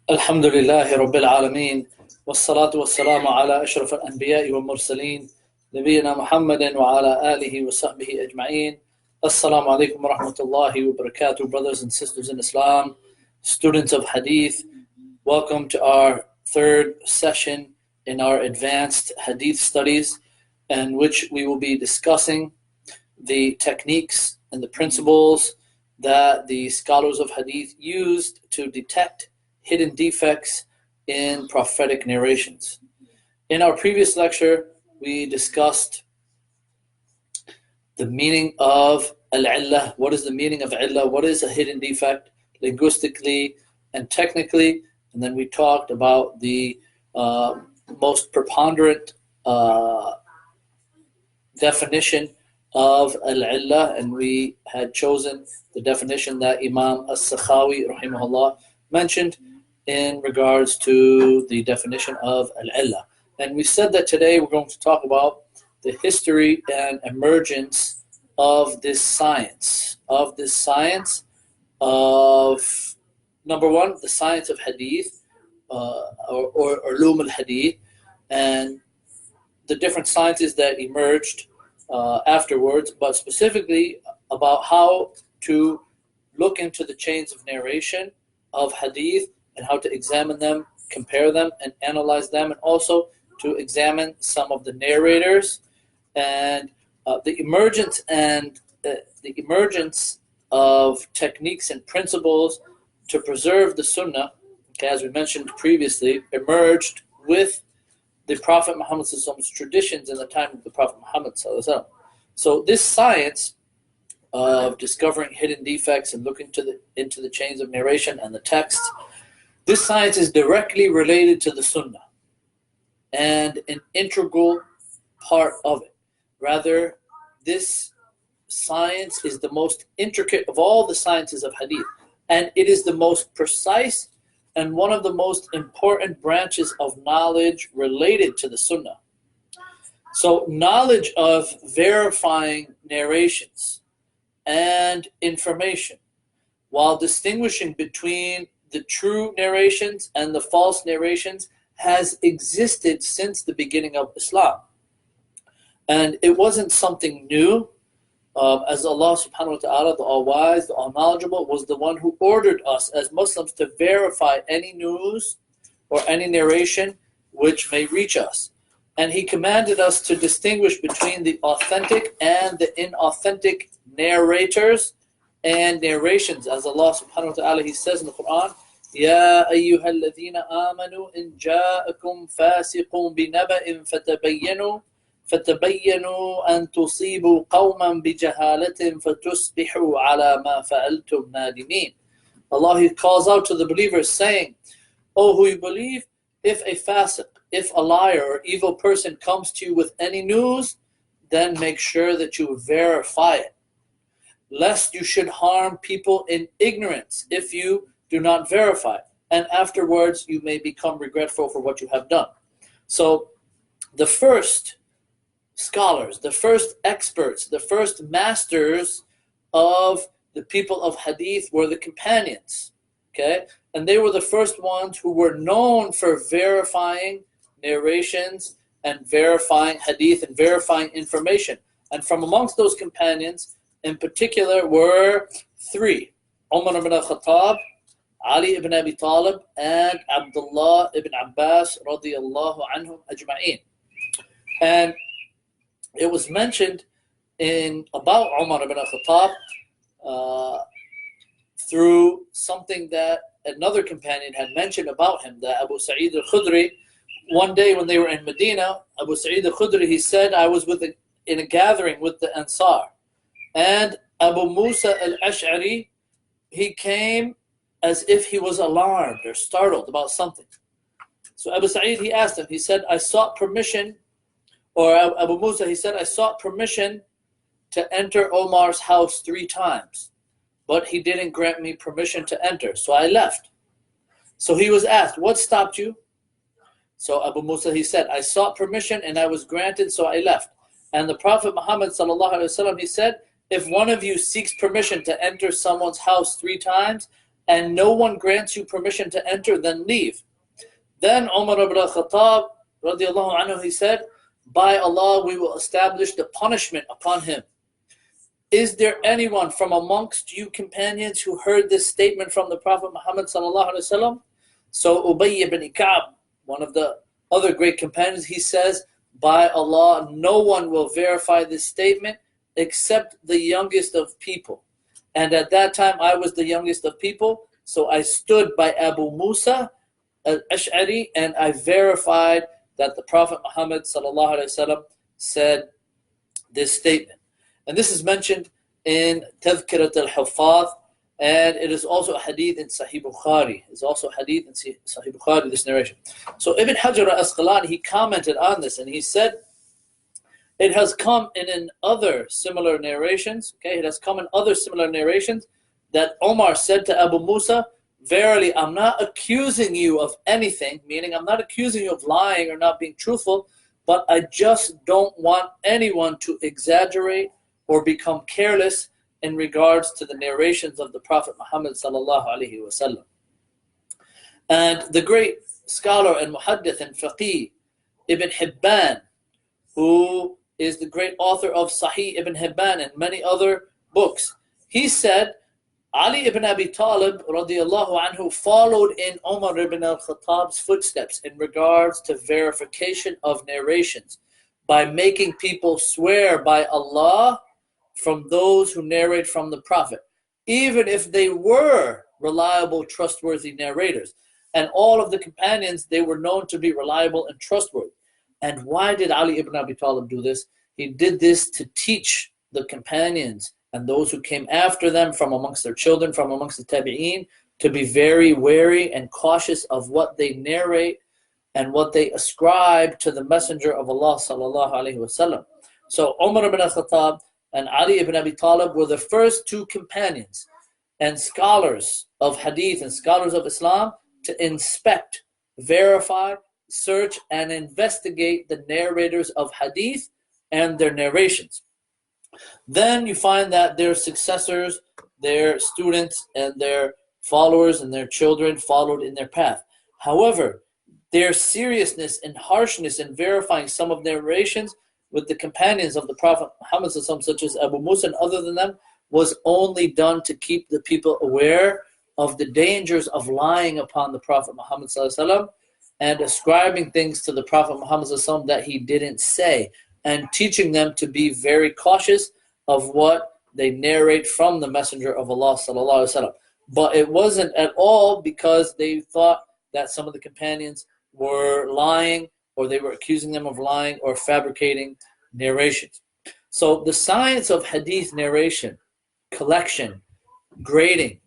الحمد لله رب العالمين والصلاة والسلام على أشرف الأنبياء والمرسلين نبينا محمد وعلى آله وصحبه أجمعين. Assalamu alaikum wa rahmatullahi wa barakatuh, brothers and sisters in Islam, students of Hadith. Welcome to our third session in our advanced Hadith studies, in which we will be discussing the techniques and the principles that the scholars of Hadith used to detect hidden defects in prophetic narrations. In our previous lecture, we discussed the meaning of al-illah. What is the meaning of illah? What is a hidden defect linguistically and technically? And then we talked about the most preponderant definition of al-illah, and we had chosen the definition that Imam as-Sakhawi rahimahullah mentioned in regards to the definition of al-illah. And we said that today we're going to talk about the history and emergence of this science, of number one, the science of hadith, or ulum al-hadith, and the different sciences that emerged afterwards, but specifically about how to look into the chains of narration of hadith and how to examine them, compare them, and analyze them, and also to examine some of the narrators and the emergence of techniques and principles to preserve the Sunnah, okay, as we mentioned previously, emerged with the Prophet Muhammad's traditions in the time of the Prophet Muhammad. So this science of discovering hidden defects and looking into the chains of narration and the texts, this science is directly related to the Sunnah and an integral part of it. Rather, this science is the most intricate of all the sciences of hadith, and it is the most precise and one of the most important branches of knowledge related to the Sunnah. So knowledge of verifying narrations and information, while distinguishing between the true narrations and the false narrations, has existed since the beginning of Islam. And it wasn't something new, as Allah subhanahu wa ta'ala, the all-wise, the all-knowledgeable, was the one who ordered us as Muslims to verify any news or any narration which may reach us. And He commanded us to distinguish between the authentic and the inauthentic narrators and narrations. As Allah subhanahu wa ta'ala, He says in the Quran, يَا أَيُّهَا الَّذِينَ آمَنُوا إِنْ جَاءَكُمْ فَاسِقٌ بِنَبَإٍ فَتَبَيَّنُوا أَن تُصِيبُوا قَوْمًا بِجَهَالَةٍ فَتُصْبِحُوا عَلَى مَا فَعَلْتُمْ نَادِمِينَ. Allah, He calls out to the believers saying, "O who you believe, if a fasiq, if a liar or evil person comes to you with any news, then make sure that you verify it, lest you should harm people in ignorance if you do not verify, and afterwards you may become regretful for what you have done." So the first scholars, the first experts, the first masters of the people of hadith were the companions, okay? And they were the first ones who were known for verifying narrations and verifying hadith and verifying information. And from amongst those companions in particular were three: Umar ibn al-Khattab, Ali ibn Abi Talib, and Abdullah ibn Abbas radiyallahu anhum ajma'in. And it was mentioned about Umar ibn al-Khattab through something that another companion had mentioned about him, that Abu Sa'id al-Khudri. One day when they were in Medina, Abu Sa'id al-Khudri, he said, I was in a gathering with the Ansar, and Abu Musa al-Ash'ari, he came as if he was alarmed or startled about something. So Abu Sa'id, he asked him, he said, I sought permission, or Abu Musa, he said, I sought permission to enter Omar's house 3 times, but he didn't grant me permission to enter, so I left. So he was asked, what stopped you? So Abu Musa, he said, I sought permission and I was granted, so I left. And the Prophet Muhammad sallallahu alaihi wasallam, he said, if one of you seeks permission to enter someone's house 3 times and no one grants you permission to enter, then leave. Then Umar ibn al-Khattab, radiallahu anhu, he said, by Allah, we will establish the punishment upon him. Is there anyone from amongst you companions who heard this statement from the Prophet Muhammad sallallahu alaihi wasallam? So Ubay ibn Ka'b, one of the other great companions, he says, by Allah, no one will verify this statement except the youngest of people. And at that time, I was the youngest of people, so I stood by Abu Musa al-Ash'ari and I verified that the Prophet Muhammad sallallahu alaihi wasallam said this statement. And this is mentioned in Tadhkirat al-Huffaz, and it is also a hadith in Sahih Bukhari. It's also a hadith in Sahih Bukhari, this narration. So Ibn Hajar al-Asqalani, he commented on this, and he said, it has come in other similar narrations, it has come in other similar narrations, that Omar said to Abu Musa, verily, I'm not accusing you of anything, meaning I'm not accusing you of lying or not being truthful, but I just don't want anyone to exaggerate or become careless in regards to the narrations of the Prophet Muhammad sallallahu alaihi wasallam. And the great scholar and muhaddith and faqih, Ibn Hibban, who is the great author of Sahih Ibn Hibban and many other books, he said, Ali ibn Abi Talib radiallahu anhu followed in Umar ibn al-Khattab's footsteps in regards to verification of narrations by making people swear by Allah from those who narrate from the Prophet, even if they were reliable, trustworthy narrators. And all of the companions, they were known to be reliable and trustworthy. And why did Ali ibn Abi Talib do this? He did this to teach the companions and those who came after them from amongst their children, from amongst the tabi'een, to be very wary and cautious of what they narrate and what they ascribe to the Messenger of Allah sallallahu alaihi wasallam. So Umar ibn al-Khattab and Ali ibn Abi Talib were the first two companions and scholars of hadith and scholars of Islam to inspect, verify, search, and investigate the narrators of hadith and their narrations. Then you find that their successors, their students, and their followers and their children followed in their path. However, their seriousness and harshness in verifying some of their narrations with the companions of the Prophet Muhammad, such as Abu Musa and other than them, was only done to keep the people aware of the dangers of lying upon the Prophet Muhammad and ascribing things to the Prophet Muhammad that he didn't say, and teaching them to be very cautious of what they narrate from the Messenger of Allah. But it wasn't at all because they thought that some of the companions were lying, or they were accusing them of lying or fabricating narrations. So the science of hadith narration, collection, grading,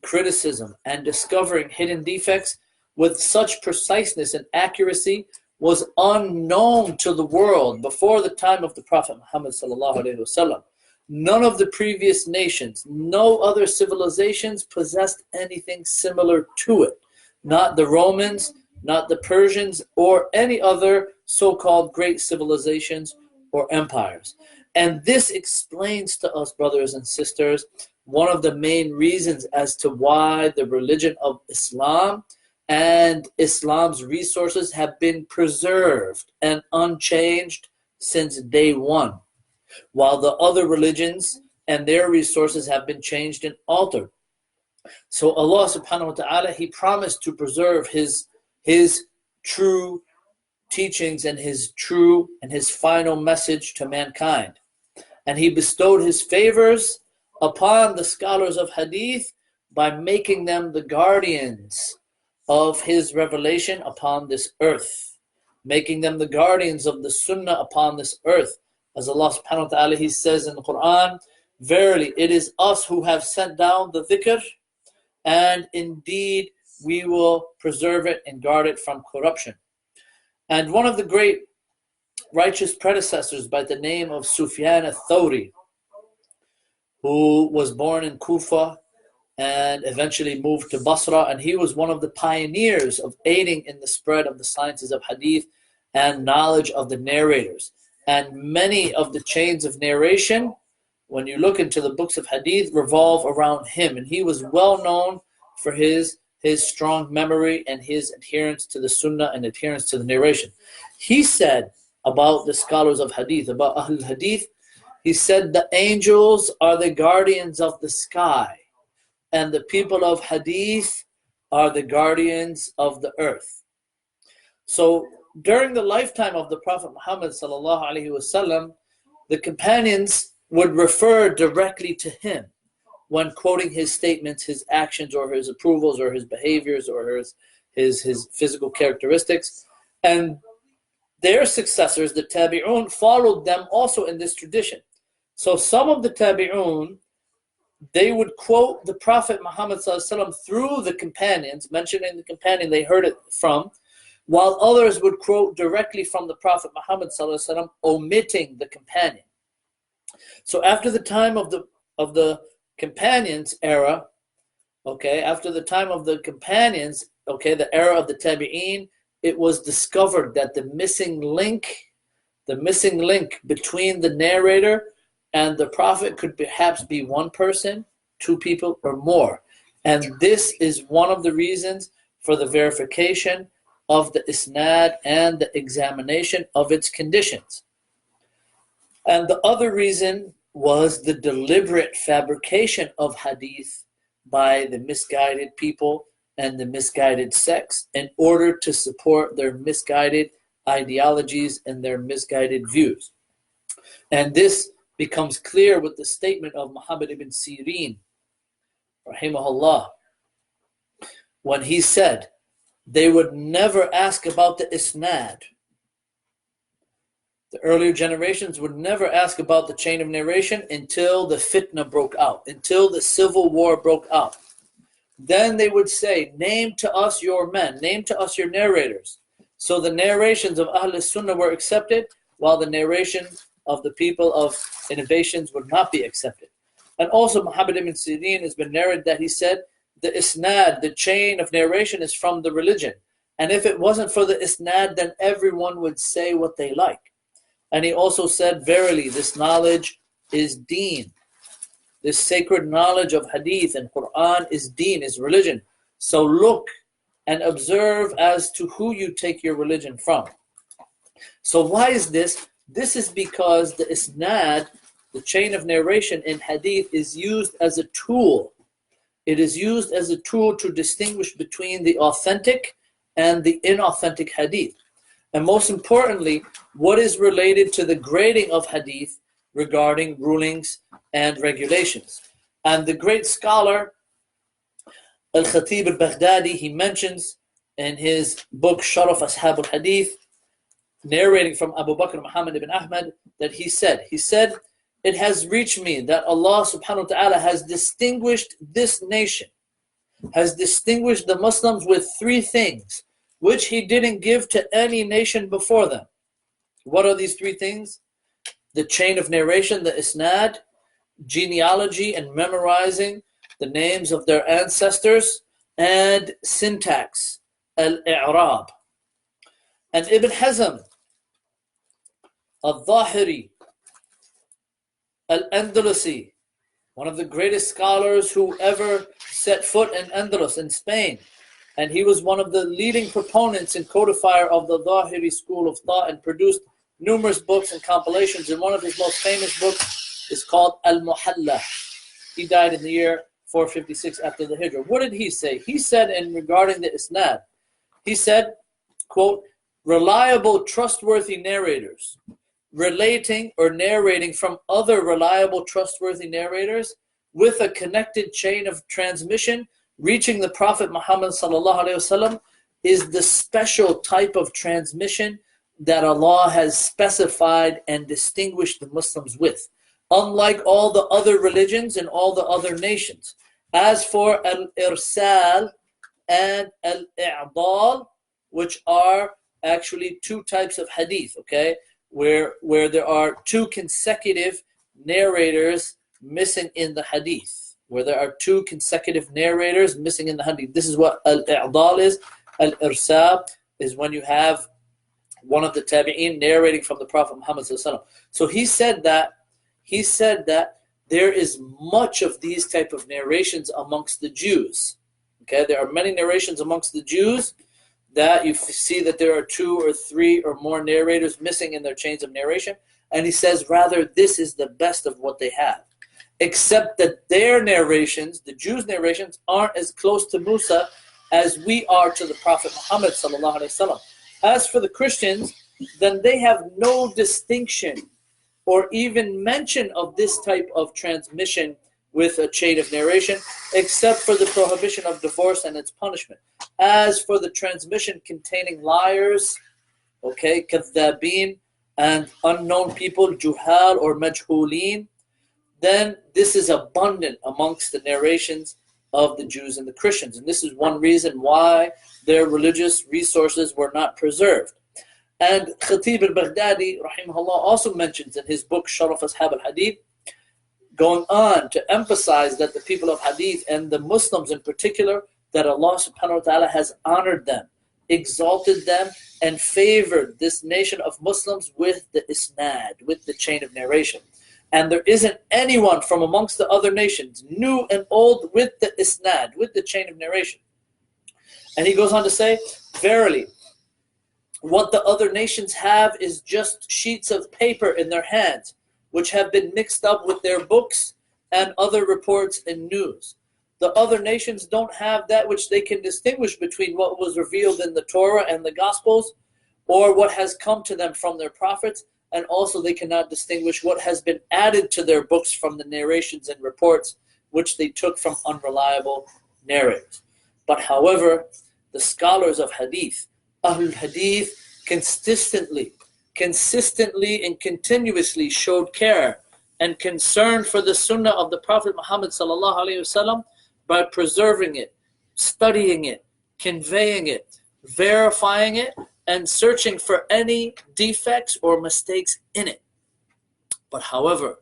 criticism, and discovering hidden defects with such preciseness and accuracy was unknown to the world before the time of the Prophet Muhammad sallallahu alaihi wasallam. None of the previous nations, no other civilizations possessed anything similar to it. Not the Romans, not the Persians, or any other so-called great civilizations or empires. And this explains to us, brothers and sisters, one of the main reasons as to why the religion of Islam and Islam's resources have been preserved and unchanged since day one, while the other religions and their resources have been changed and altered. So Allah subhanahu wa ta'ala, He promised to preserve His true teachings and His true and His final message to mankind. And He bestowed His favors upon the scholars of hadith by making them the guardians of His revelation upon this earth, making them the guardians of the sunnah upon this earth. As Allah subhanahu wa ta'ala, He says in the Quran, verily it is us who have sent down the dhikr, and indeed we will preserve it and guard it from corruption. And one of the great righteous predecessors by the name of Sufyan al-Thawri, who was born in Kufa and eventually moved to Basra, and he was one of the pioneers of aiding in the spread of the sciences of hadith and knowledge of the narrators. And many of the chains of narration, when you look into the books of hadith, revolve around him. And he was well known for his strong memory and his adherence to the sunnah and adherence to the narration. He said about the scholars of hadith, about Ahl Hadith, he said the angels are the guardians of the sky and the people of hadith are the guardians of the earth. So during the lifetime of the Prophet Muhammad sallallahu alaihi wasallam, the companions would refer directly to him when quoting his statements, his actions, or his approvals, or his behaviors, or his physical characteristics. And their successors, the tabi'un, followed them also in this tradition. So some of the tabi'un, they would quote the Prophet Muhammad ﷺ through the companions, mentioning the companion they heard it from, while others would quote directly from the Prophet Muhammad ﷺ, omitting the companion. So after the time of the companions era, okay, after the time of the companions, okay, the era of the tabi'in, it was discovered that the missing link between the narrator and the Prophet could perhaps be one person, two people, or more. And this is one of the reasons for the verification of the isnad and the examination of its conditions. And the other reason was the deliberate fabrication of hadith by the misguided people and the misguided sects in order to support their misguided ideologies and their misguided views. And this becomes clear with the statement of Muhammad ibn Sirin, rahimahullah, when he said, they would never ask about the isnad. The earlier generations would never ask about the chain of narration until the fitna broke out, until the civil war broke out. Then they would say, name to us your men, name to us your narrators. So the narrations of Ahl Sunnah were accepted, while the narration of the people of innovations would not be accepted. And also Muhammad ibn Sirin has been narrated that he said, the isnad, the chain of narration, is from the religion. And if it wasn't for the isnad, then everyone would say what they like. And he also said, verily, this knowledge is deen. This sacred knowledge of hadith and Quran is deen, is religion. So look and observe as to who you take your religion from. So why is this? This is because the isnad, the chain of narration in hadith, is used as a tool. It is used as a tool to distinguish between the authentic and the inauthentic hadith. And most importantly, what is related to the grading of hadith regarding rulings and regulations. And the great scholar, Al-Khatib al-Baghdadi, he mentions in his book, Sharaf Ashab al-Hadith, narrating from Abu Bakr Muhammad ibn Ahmad, that he said, it has reached me that Allah subhanahu wa ta'ala has distinguished this nation, has distinguished the Muslims with three things, which he didn't give to any nation before them. What are these three things? The chain of narration, the isnad, genealogy and memorizing the names of their ancestors, and syntax, al-i'rab. And Ibn Hazm, al-Zahiri, al-Andalusi, one of the greatest scholars who ever set foot in Andalus in Spain, and he was one of the leading proponents and codifier of the Zahiri school of thought and produced numerous books and compilations, and one of his most famous books is called Al-Muhalla. He died in the year 456 after the Hijrah. What did he say? He said in regarding the isnad, he said, quote, reliable, trustworthy narrators relating or narrating from other reliable, trustworthy narrators with a connected chain of transmission reaching the Prophet Muhammad sallallahu alaihi wasallam is the special type of transmission that Allah has specified and distinguished the Muslims with, unlike all the other religions and all the other nations. As for al-irsal and al-i'dal, which are actually two types of hadith, okay, where there are two consecutive narrators missing in the hadith, where there are two consecutive narrators missing in the hadith. This is what al-i'dal is. Al-irsal is when you have one of the tabi'in narrating from the Prophet Muhammad sallallahu alaihi wasallam. So he said that there is much of these type of narrations amongst the Jews. Okay, there are many narrations amongst the Jews that you see that there are 2 or 3 or more narrators missing in their chains of narration. And he says, rather, this is the best of what they have. Except that their narrations, the Jews' narrations, aren't as close to Musa as we are to the Prophet Muhammad sallallahu alaihi wasallam. As for the Christians, then they have no distinction or even mention of this type of transmission with a chain of narration, except for the prohibition of divorce and its punishment. As for the transmission containing liars, okay, kadhabin, and unknown people, juhal or majhulin, then this is abundant amongst the narrations of the Jews and the Christians. And this is one reason why their religious resources were not preserved. And Khatib al-Baghdadi, rahimahullah, also mentions in his book, Sharaf Ashab al-Hadeeth, going on to emphasize that the people of Hadith and the Muslims in particular, that Allah subhanahu wa ta'ala has honored them, exalted them, and favored this nation of Muslims with the isnad, with the chain of narration. And there isn't anyone from amongst the other nations, new and old, with the isnad, with the chain of narration. And he goes on to say, verily, what the other nations have is just sheets of paper in their hands, which have been mixed up with their books and other reports and news. The other nations don't have that which they can distinguish between what was revealed in the Torah and the Gospels or what has come to them from their prophets, and also they cannot distinguish what has been added to their books from the narrations and reports which they took from unreliable narrators. But however, the scholars of Hadith, Ahlul Hadith, consistently and continuously showed care and concern for the Sunnah of the Prophet Muhammad sallallahu alaihi wasallam by preserving it, studying it, conveying it, verifying it, and searching for any defects or mistakes in it. But however,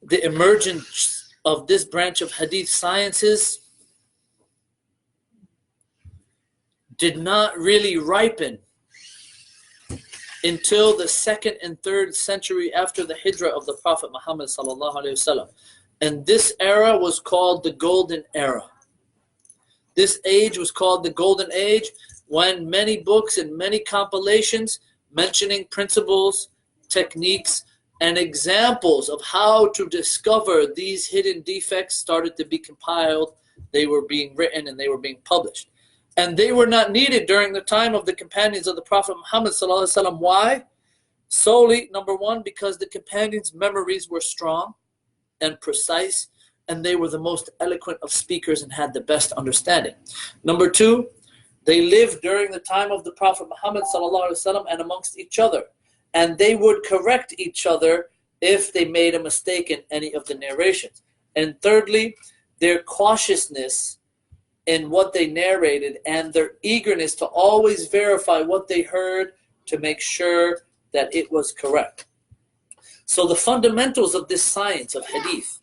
the emergence of this branch of Hadith sciences did not really ripen until the 2nd and 3rd century after the hijrah of the Prophet Muhammad sallallahu alaihi wasallam. And this era was called the Golden Era. This age was called the Golden Age, when many books and many compilations mentioning principles, techniques, and examples of how to discover these hidden defects started to be compiled. They were being written and they were being published. And they were not needed during the time of the companions of the Prophet Muhammad sallallahu alaihi wasallam. Why? Solely, number one, because the companions' memories were strong and precise, and they were the most eloquent of speakers and had the best understanding. Number two, they lived during the time of the Prophet Muhammad sallallahu alaihi wasallam and amongst each other, and they would correct each other if they made a mistake in any of the narrations. And thirdly, their cautiousness in what they narrated and their eagerness to always verify what they heard to make sure that it was correct. So the fundamentals of this science of Hadith,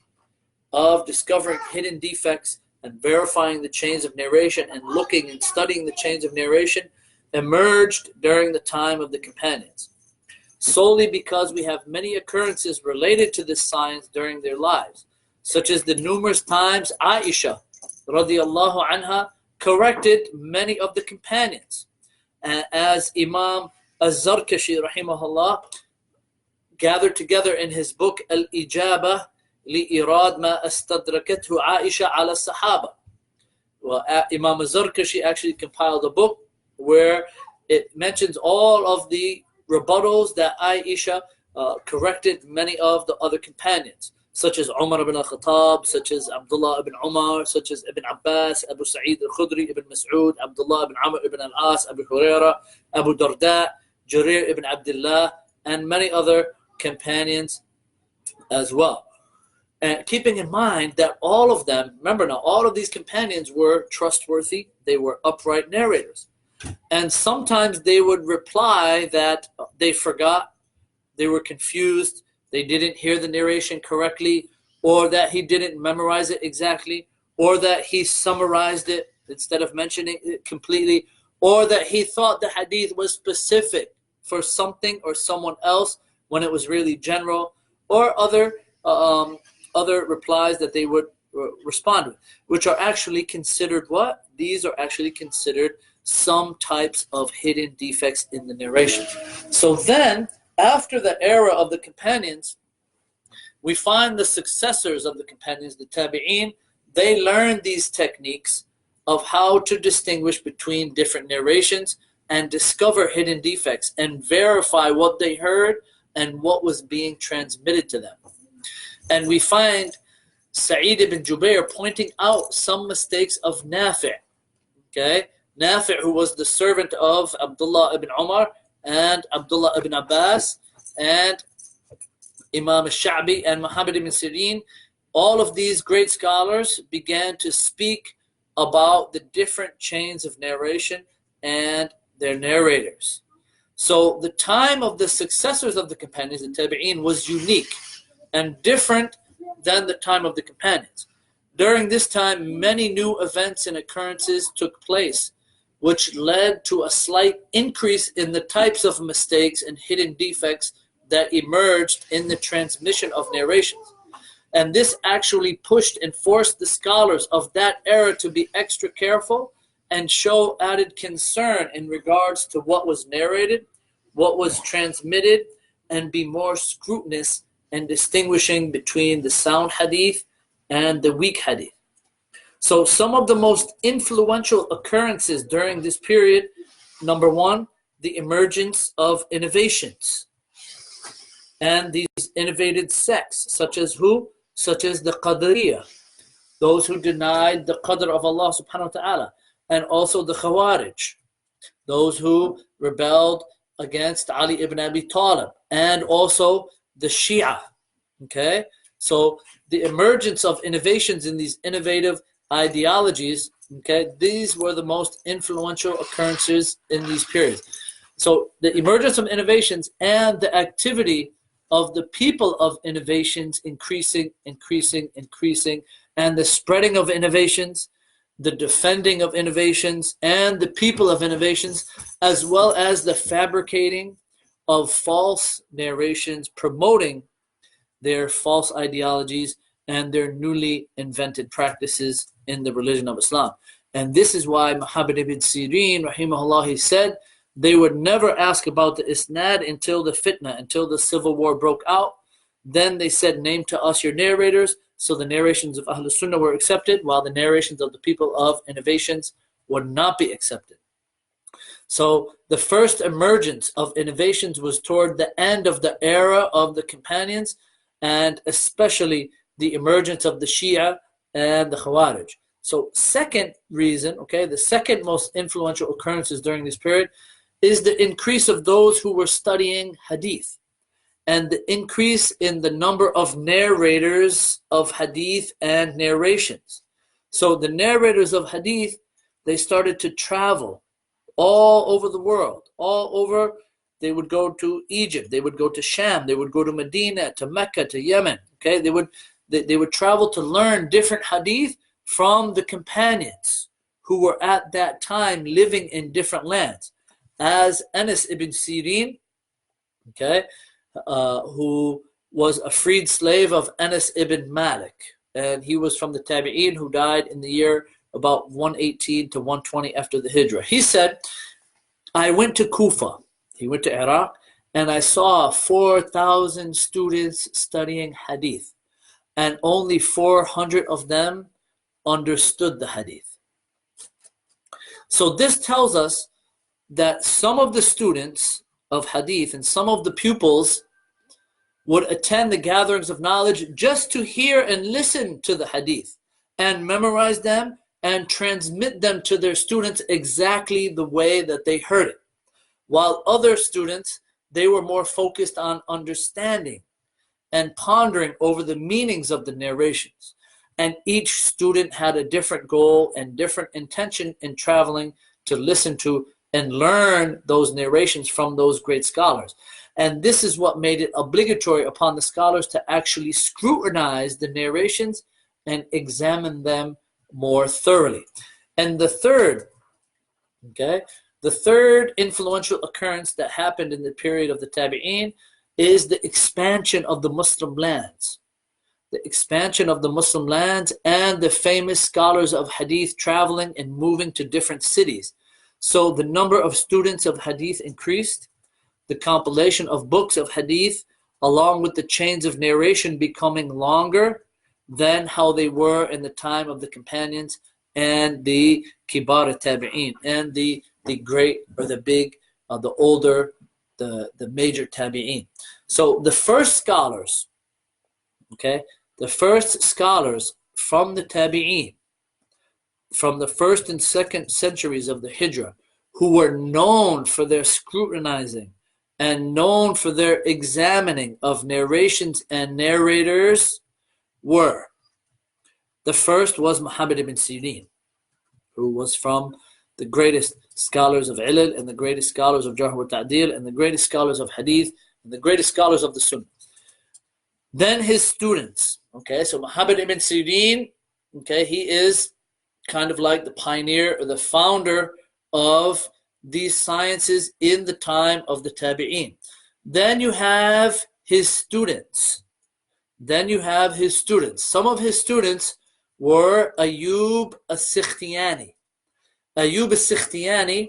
of discovering hidden defects and verifying the chains of narration and looking and studying the chains of narration, emerged during the time of the companions, solely because we have many occurrences related to this science during their lives, such as the numerous times Aisha radiyallahu anha corrected many of the companions, as Imam Az-Zarkashi rahimahullah gathered together in his book Al-Ijabah li'irad ma astadrakathu Aisha ala sahaba. Well, Imam Az-Zarkashi actually compiled a book where it mentions all of the rebuttals that Aisha corrected many of the other companions, such as Umar ibn al-Khattab, such as Abdullah ibn Umar, such as Ibn Abbas, Abu Sa'id al-Khudri, Ibn Mas'ud, Abdullah ibn Amr ibn al-As, Abu Huraira, Abu Darda, Jarh ibn Abdullah, and many other companions as well. And keeping in mind that all of them, remember now, all of these companions were trustworthy, they were upright narrators. And sometimes they would reply that they forgot, they were confused, they didn't hear the narration correctly, or that he didn't memorize it exactly, or that he summarized it instead of mentioning it completely, or that he thought the hadith was specific for something or someone else when it was really general, or other replies that they would respond with, which are actually considered what? These are actually considered some types of hidden defects in the narration. So then, after the era of the companions, we find the successors of the companions, the tabi'een, they learned these techniques of how to distinguish between different narrations and discover hidden defects and verify what they heard and what was being transmitted to them. And we find Sa'id ibn Jubair pointing out some mistakes of Nafi'. Okay? Nafi', who was the servant of Abdullah ibn Umar and Abdullah ibn Abbas and Imam al-Sha'bi and Muhammad ibn Sirin, all of these great scholars began to speak about the different chains of narration and their narrators. So the time of the successors of the companions, the tabi'een, was unique and different than the time of the companions. During this time, many new events and occurrences took place, which led to a slight increase in the types of mistakes and hidden defects that emerged in the transmission of narrations. And this actually pushed and forced the scholars of that era to be extra careful and show added concern in regards to what was narrated, what was transmitted, and be more scrutinous in distinguishing between the sound hadith and the weak hadith. So some of the most influential occurrences during this period, number one, the emergence of innovations. And these innovated sects, such as who? Such as the Qadariyah, those who denied the Qadr of Allah subhanahu wa ta'ala, and also the Khawarij, those who rebelled against Ali ibn Abi Talib, and also the Shia. Okay? So the emergence of innovations in these innovative ideologies, okay, these were the most influential occurrences in these periods. So the emergence of innovations and the activity of the people of innovations increasing, and the spreading of innovations, the defending of innovations, and the people of innovations, as well as the fabricating of false narrations, promoting their false ideologies and their newly invented practices in the religion of Islam. And this is why Muhammad ibn Sirin, rahimahullah, he said, they would never ask about the isnad until the fitna, until the civil war broke out. Then they said, name to us your narrators. So the narrations of Ahlul Sunnah were accepted, while the narrations of the people of innovations would not be accepted. So the first emergence of innovations was toward the end of the era of the companions, and especially the emergence of the Shia and the Khawarij. So second reason, okay, the second most influential occurrences during this period is the increase of those who were studying hadith and the increase in the number of narrators of hadith and narrations. So the narrators of hadith, they started to travel all over the world, all over. They would go to Egypt, they would go to Sham, they would go to Medina, to Mecca, to Yemen. Okay, they would travel to learn different hadith from the companions who were at that time living in different lands. As Anas ibn Sirin, okay, who was a freed slave of Anas ibn Malik, and he was from the Tabi'een who died in the year about 118 to 120 after the Hijrah. He said, I went to Kufa, he went to Iraq, and I saw 4,000 students studying hadith, and only 400 of them understood the hadith. So this tells us that some of the students of hadith and some of the pupils would attend the gatherings of knowledge just to hear and listen to the hadith and memorize them and transmit them to their students exactly the way that they heard it. While other students, they were more focused on understanding and pondering over the meanings of the narrations. And each student had a different goal and different intention in traveling to listen to and learn those narrations from those great scholars. And this is what made it obligatory upon the scholars to actually scrutinize the narrations and examine them more thoroughly. And the third influential occurrence that happened in the period of the Tabi'een is the expansion of the Muslim lands. the expansion of the Muslim lands, and the famous scholars of Hadith traveling and moving to different cities. So the number of students of Hadith increased, the compilation of books of Hadith, along with the chains of narration becoming longer than how they were in the time of the companions and the Kibar Tabi'een, and the great, or the big, the older, the major Tabi'een. So the first scholars, okay, the first scholars from the Tabi'een, from the first and second centuries of the Hijrah, who were known for their scrutinizing and known for their examining of narrations and narrators, were, the first was Muhammad ibn Sirin, who was from the greatest scholars of Ilal, and the greatest scholars of Jarh wa Ta'dil, and the greatest scholars of Hadith, and the greatest scholars of the Sunnah. Then his students, okay, so Muhammad ibn Sirin, okay, he is kind of like the pioneer or the founder of these sciences in the time of the Tabi'een. Then you have his students. Some of his students were Ayub as-Sikhtiyani. Ayub as-Sikhtiyani,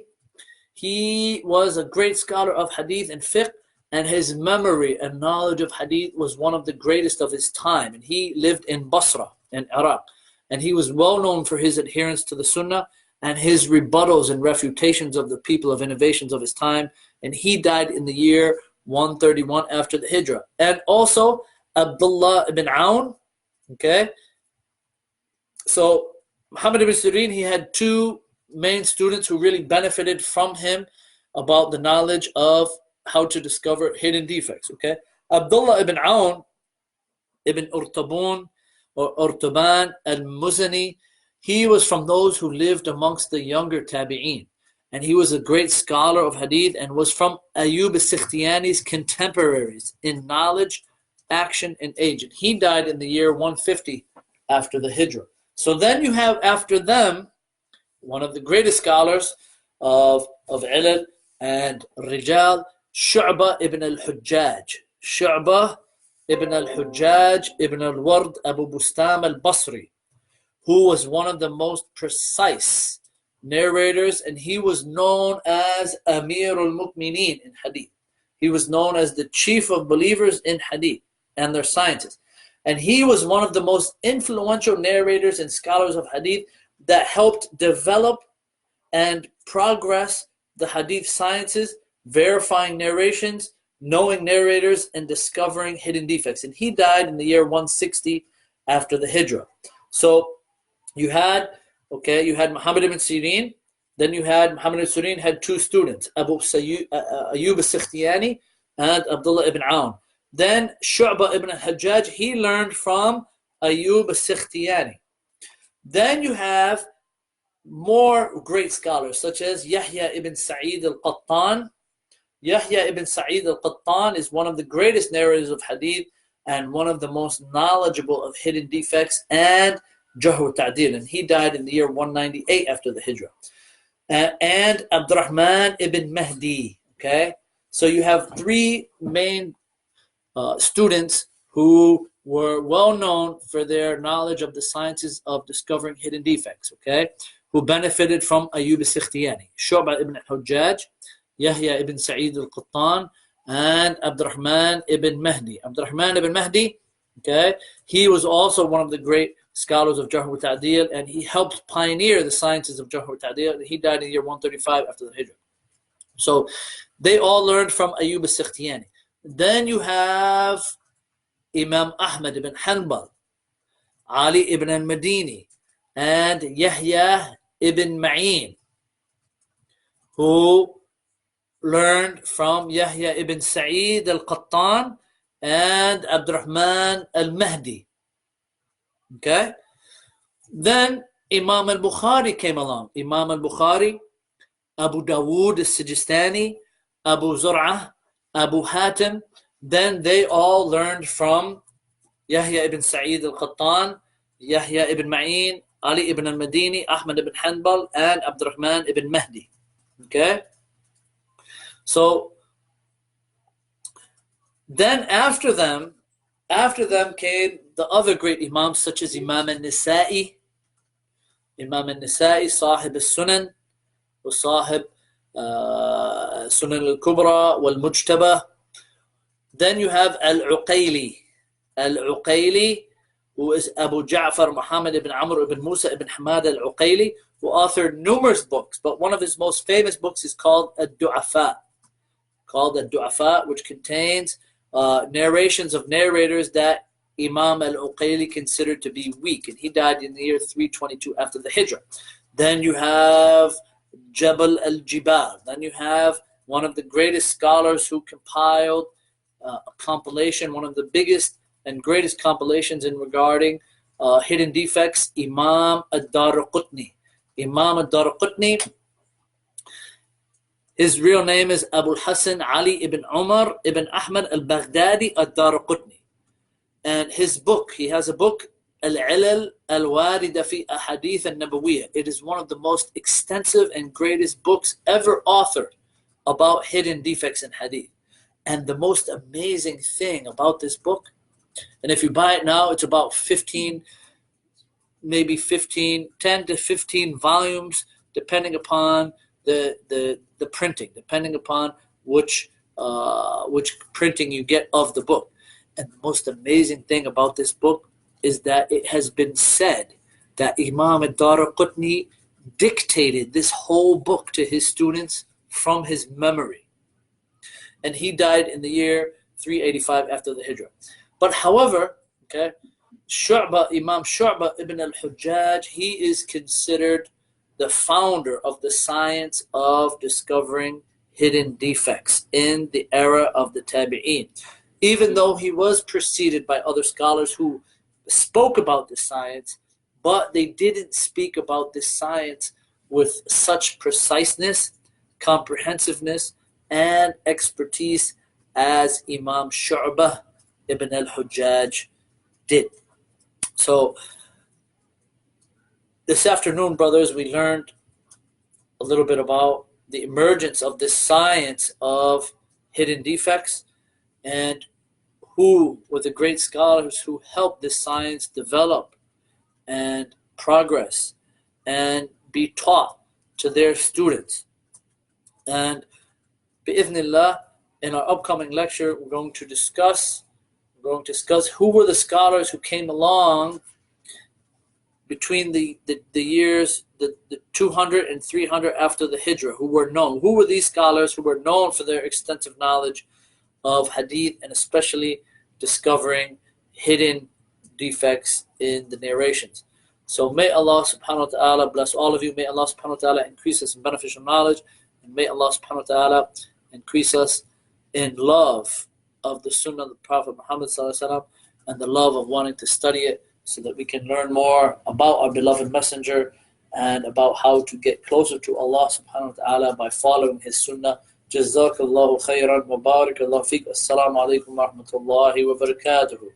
he was a great scholar of Hadith and Fiqh, and his memory and knowledge of Hadith was one of the greatest of his time. And he lived in Basra, in Iraq. And he was well known for his adherence to the Sunnah and his rebuttals and refutations of the people of innovations of his time. And he died in the year 131 after the Hijrah. And also Abdullah ibn Awn, okay? So Muhammad ibn Sirin, he had two main students who really benefited from him about the knowledge of how to discover hidden defects, okay? Abdullah ibn Awn ibn Urtabun or Urtaban al-Muzani, he was from those who lived amongst the younger Tabi'een. And he was a great scholar of Hadith and was from Ayub as-Sikhtiyani's contemporaries in knowledge, action, and age. And he died in the year 150 after the Hijrah. So then you have after them one of the greatest scholars of Ilal and Rijal, Shu'bah ibn al-Hujjaj. Shu'bah ibn al-Hujjaj ibn al-Ward Abu Bustam al-Basri, who was one of the most precise narrators, and he was known as Amir al-Mu'mineen in Hadith. He was known as the chief of believers in Hadith and their sciences. And he was one of the most influential narrators and scholars of Hadith that helped develop and progress the Hadith sciences, verifying narrations, knowing narrators, and discovering hidden defects. And he died in the year 160 after the Hijrah. So you had Muhammad ibn Sirin. Then you had Muhammad ibn Sirin had two students, Ayub as-Sikhtiyani and Abdullah ibn Awn. Then Shu'bah ibn al-Hajjaj, he learned from Ayub as-Sikhtiyani. Then you have more great scholars such as Yahya ibn Sa'id al-Qattan. Yahya ibn Sa'id al-Qattan is one of the greatest narrators of Hadith and one of the most knowledgeable of hidden defects and Jarh wa Ta'dil, and he died in the year 198 after the Hijrah. And Abdurrahman ibn Mahdi, okay? So you have three main students who were well known for their knowledge of the sciences of discovering hidden defects, okay? Who benefited from Ayub as-Sikhtiyani, Shu'bah ibn al-Hujjaj, Yahya ibn Sa'id al-Qattan, and Abdurrahman ibn Mahdi. Abdurrahman ibn Mahdi, okay? He was also one of the great scholars of Jarh wa Ta'dil, and he helped pioneer the sciences of Jarh wa Ta'dil. He died in the year 135 after the Hijrah. So they all learned from Ayub as-Sikhtiyani. Then you have Imam Ahmad ibn Hanbal, Ali ibn al-Madini, and Yahya ibn Ma'in, who learned from Yahya ibn Sa'id al-Qattan and Abdurrahman al-Mahdi. Okay? Then Imam al-Bukhari came along. Imam al-Bukhari, Abu Dawood al-Sijistani, Abu Zur'ah, Abu Hatim. Then they all learned from Yahya ibn Sa'id al-Qattan, Yahya ibn Ma'in, Ali ibn al-Madini, Ahmad ibn Hanbal, and Abdurrahman ibn Mahdi. Okay? So then after them came the other great Imams such as Imam al-Nisa'i, Sahib al-Sunan, وصاحب Sunan al-Kubra wal-Mujtaba. Then you have Al-Uqayli, who is Abu Ja'far Muhammad ibn Amr ibn Musa ibn Hamad al-Uqayli, who authored numerous books, but one of his most famous books is called Ad-Du'afa, which contains narrations of narrators that Imam al-Uqayli considered to be weak, and he died in the year 322 after the Hijrah. Then you have Jabal al-Jibal. Then you have one of the greatest scholars who compiled a compilation, one of the biggest and greatest compilations in regarding hidden defects, Imam ad-Daraqutni. Imam ad-Daraqutni, his real name is Abu Hassan Ali ibn Umar ibn Ahmad al-Baghdadi ad-Daraqutni. And his book, he has a book, Al-Ilal al-Warida fi Hadeeth al-Nabawiyya. It is one of the most extensive and greatest books ever authored about hidden defects in Hadith. And the most amazing thing about this book, and if you buy it now, it's about 10 to 15 volumes, depending upon the printing, depending upon which printing you get of the book. And the most amazing thing about this book is that it has been said that Imam ad-Daraqutni dictated this whole book to his students from his memory. And he died in the year 385 after the Hijrah. But however, Imam Shu'bah ibn al-Hujjaj, he is considered the founder of the science of discovering hidden defects in the era of the Tabi'een. Even though he was preceded by other scholars who spoke about this science, but they didn't speak about this science with such preciseness, comprehensiveness, and expertise as Imam Shu'bah ibn al-Hujjaj did. So this afternoon, brothers, we learned a little bit about the emergence of this science of hidden defects and who were the great scholars who helped this science develop and progress and be taught to their students. And bi'idhnillah, in our upcoming lecture, we're going to discuss who were the scholars who came along between the years the 200 and 300 after the Hijrah, who were known. Who were these scholars who were known for their extensive knowledge of Hadith and especially discovering hidden defects in the narrations? So may Allah subhanahu wa ta'ala bless all of you. May Allah subhanahu wa ta'ala increase us in beneficial knowledge, and may Allah subhanahu wa ta'ala increase us in love of the Sunnah of the Prophet Muhammad sallallahu alaihi wasallam and the love of wanting to study it so that we can learn more about our beloved Messenger and about how to get closer to Allah subhanahu wa ta'ala by following his Sunnah. Jazakallahu khairan wa barakallahu feek. Assalamu alaikum wa rahmatullahi wa barakatuhu.